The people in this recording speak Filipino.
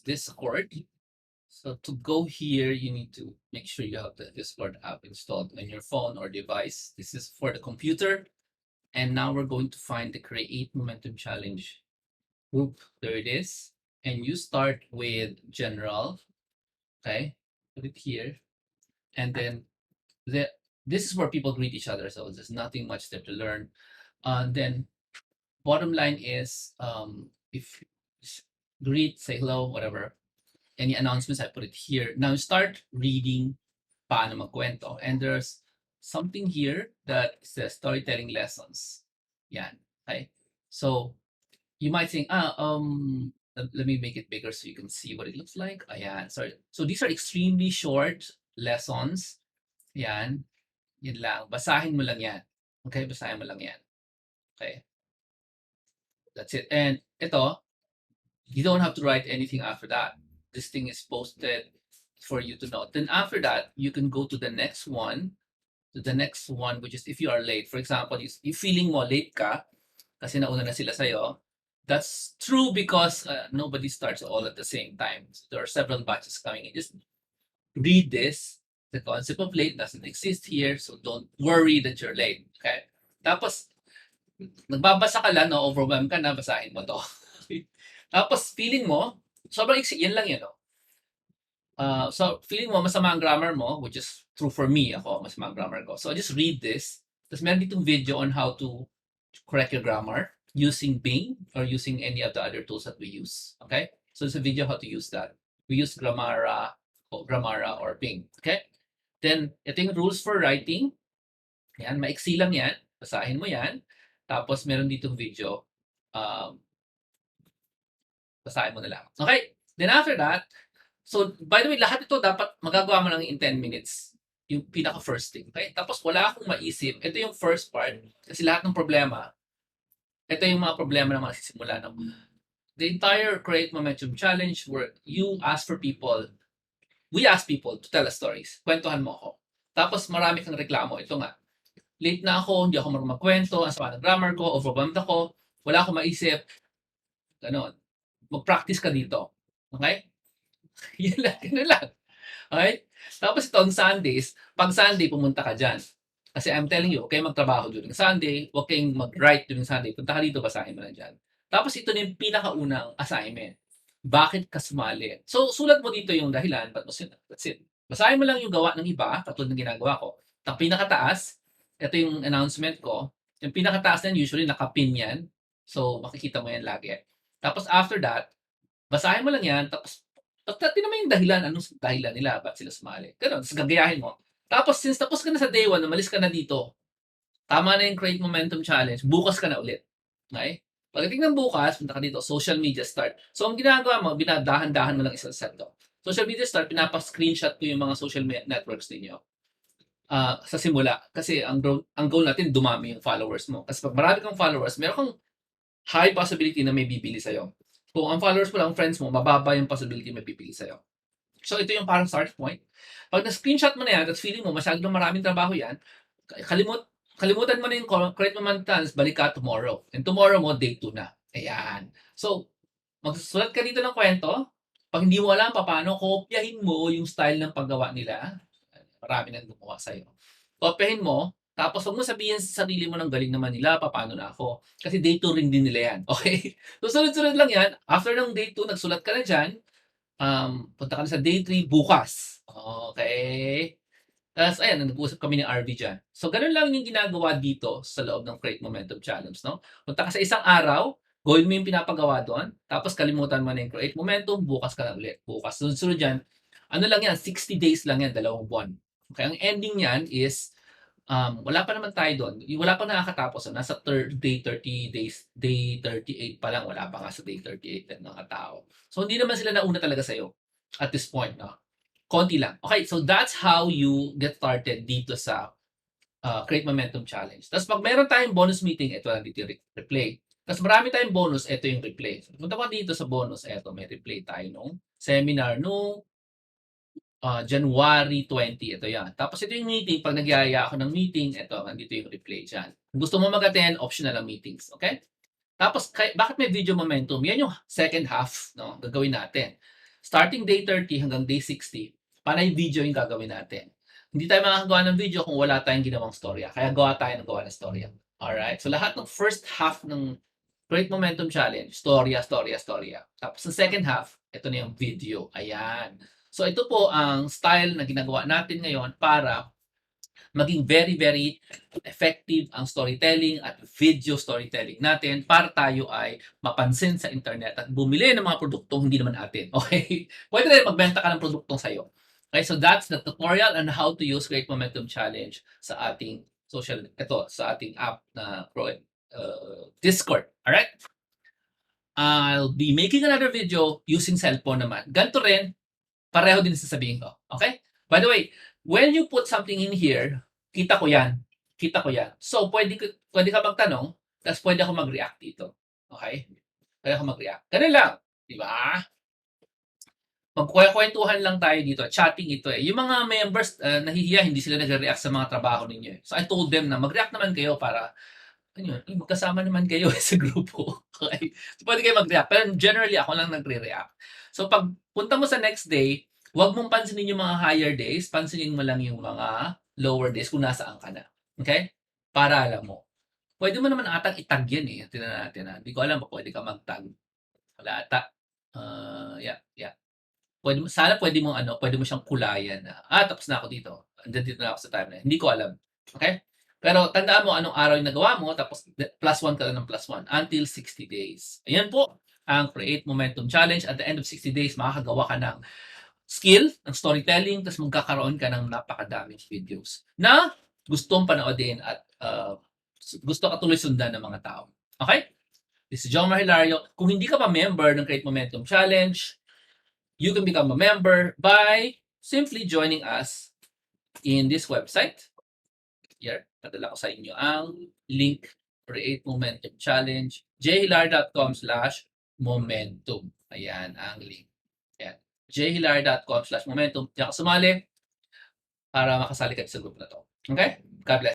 Discord. So to go here, you need to make sure you have the Discord app installed on your phone or device. This is for the computer. And now we're going to find the Create Momentum Challenge group. There it is. And you start with general. Okay, put it here. And then this is where people greet each other. So there's nothing much there to learn. Then bottom line is if greet, say hello, whatever. Any announcements, I put it here. Now start reading paano magkwento. And there's something here that says storytelling lessons. Yan. Okay. So you might think, let me make it bigger so you can see what it looks like. Ayan. Sorry. So these are extremely short lessons. Yan. Yan lang. Basahin mo lang yan. Okay? Basahin mo lang yan. Okay. That's it. And ito, you don't have to write anything after that. This thing is posted for you to know. Then after that, you can go to the next one, which is if you are late. For example, you feeling mo late ka, kasi nauna na sila sa'yo. That's true because nobody starts all at the same time. So there are several batches coming in. Just read this. The concept of late doesn't exist here, so don't worry that you're late. Okay? Tapos, nagbabasa ka lang, no, overwhelmed ka na, basahin mo to. Tapos, feeling mo, sobrang iksi, yan lang yan, no? So, feeling mo, masama ang grammar mo, which is true for me, ako, masama ang grammar ko. So, I just read this. Tapos, meron ditong video on how to correct your grammar using Bing or using any of the other tools that we use. Okay? So, there's a video how to use that. We use Grammara or Bing. Okay? Then, ito yung rules for writing. Yan, maiksi lang yan. Basahin mo yan. Tapos, meron ditong video. Basahin mo na lang. Okay? Then after that, so by the way, lahat ito dapat magagawa mo lang in 10 minutes. Yung pinaka first thing. Okay? Tapos wala akong maisip. Ito yung first part. Kasi lahat ng problema, ito yung mga problema na masisimula. No? The entire Create Momentum Challenge where you ask for people, we ask people to tell us stories. Kwentuhan mo ako. Tapos marami kang reklamo. Ito nga. Late na ako, hindi ako marunong magkwento, ang sama ng grammar ko, overwhelmed ako, wala akong maisip. Ganon. Mag-practice ka dito. Okay? Yan lang, ganun lang. Okay? Tapos ito, on Sundays, pag Sunday, pumunta ka dyan. Kasi I'm telling you, okay, magtrabaho during Sunday, huwag kayong mag-write during Sunday, punta ka dito, basahin mo lang dyan. Tapos ito na yung pinakaunang assignment. Bakit ka sumali? So, sulat mo dito yung dahilan, but that's it. Basahin mo lang yung gawa ng iba, katulad ng ginagawa ko. Ang pinakataas, ito yung announcement ko. Yung pinakataas na usually nakapin yan. So, makikita mo yan lagi. Tapos after that, basahin mo lang yan, tapos tingnan mo yung dahilan, anong dahilan nila, ba't sila sumali. Ganun, tapos gagayahin mo. Tapos since tapos ka na sa day 1, umalis ka na dito, tama na yung Create Momentum Challenge, bukas ka na ulit. Okay? Pagdating ng bukas, punta ka dito, social media start. So ang ginagawa mo, binadahan-dahan mo lang isang set to. Social media start, pinapa-screenshot ko yung mga social networks ninyo. Sa simula. Kasi ang goal natin, dumami yung followers mo. Kasi pag marami kang followers, meron kang high possibility na may bibili sa'yo. Kung ang followers mo lang, friends mo, mababa yung possibility may bibili sa'yo. So, ito yung parang start point. Pag na-screenshot mo na yan at feeling mo masyadong maraming trabaho yan, kalimutan mo na yung Create Momentum, balik ka tomorrow. And tomorrow mo, day 2 na. Ayan. So, magsusulat ka dito ng kwento. Pag hindi mo alam paano, kopyahin mo yung style ng paggawa nila. Marami nang gumawa sa'yo. Kopyahin mo, tapos huwag mo sabihin sa sarili mo ng galing naman nila, paano na ako. Kasi day 2 rin din nila yan. Okay? So, sunod-sunod lang yan. After ng day 2, nagsulat ka na dyan. Punta ka na sa day 3, bukas. Okay? Tapos, ayan, nag-uusap kami ni RV dyan. So, ganun lang yung ginagawa dito sa loob ng Create Momentum Challenge. No? Punta ka sa isang araw, gawin mo yung pinapagawa doon, tapos kalimutan mo na yung Create Momentum, bukas ka na ulit. Bukas. Sunod-sunod dyan. Ano lang yan? 60 days lang yan, 2 buwan. Okay? Ang ending yan is, wala pa naman tayo doon. Wala pa nakakatapos. Nasa day 30 days, day 38 pa lang. Wala pa nga sa day 38 ng mga tao. So, hindi naman sila nauna talaga sa'yo at this point. No? Konti lang. Okay, so that's how you get started dito sa Create Momentum Challenge. Tapos pag meron tayong bonus meeting, ito lang dito yung replay. Tapos marami tayong bonus, ito yung replay. So, punta ko dito sa bonus, ito, may replay tayo nung seminar nung January 20, ito yan. Tapos ito yung meeting, pag nagyaya ako ng meeting, ito, nandito yung replay dyan. Kung gusto mo mag-attend, optional ang meetings, okay? Tapos, bakit may video momentum? Yan yung second half, no? Gagawin natin. Starting day 30 hanggang day 60, panay video yung gagawin natin. Hindi tayo makakagawa ng video kung wala tayong ginawang storya. Kaya gawa tayo ng gawa ng storya. Alright? So lahat ng first half ng Create Momentum Challenge, storya, storya, storya. Tapos sa second half, ito na yung video. Ayan. So ito po ang style na ginagawa natin ngayon para maging very, very effective ang storytelling at video storytelling natin para tayo ay mapansin sa internet at bumili ng mga produktong hindi naman atin. Okay? Pwede rin magbenta ka ng produktong sa'yo. Okay, so that's the tutorial on how to use Create Momentum Challenge sa ating sa ating app na Discord. Alright? I'll be making another video using cellphone naman. Ganito rin, pareho din sasabihin ko. Okay? By the way, when you put something in here, kita ko yan. Kita ko yan. So, pwede ka magtanong, tapos pwede ako mag-react dito. Okay? Pwede ako mag-react. Ganun lang. Di ba? Magkwentuhan lang tayo dito. Chatting ito eh. Yung mga members, nahihiya, hindi sila nag-react sa mga trabaho ninyo. So, I told them na mag-react naman kayo para magkasama naman kayo sa grupo. Okay? So, pwede kayo mag-react. Pero generally, ako lang nagre-react. So, pag punta mo sa next day, huwag mong pansinin yung mga higher days, pansinin mo lang yung mga lower days kung nasaan ka na. Okay? Para alam mo. Pwede mo naman atang itag yan eh. Tingnan natin ha. Hindi ko alam kung pwede ka mag-tag. Wala ata. Yeah. Pwede mo siyang kulayan. Tapos na ako dito. Dito na ako sa time na. Hindi ko alam. Okay? Pero tandaan mo anong araw yung nagawa mo, tapos +1 ka lang ng +1 until 60 days. Ayan po ang Create Momentum Challenge. At the end of 60 days, makakagawa ka ng skill, ng storytelling, tapos magkakaroon ka ng napakadaming videos na gustong panoodin at gusto ka tuloy sundan ng mga tao. Okay? This is Jomar Hilario. Kung hindi ka pa member ng Create Momentum Challenge, you can become a member by simply joining us in this website. Here, padala ko sa inyo ang link, Create Momentum Challenge, jhilar.com/momentum. Ayan ang link. Ayan. jhilar.com/momentum. Diyan ka sumali para makasali ka sa group na to. Okay? God bless.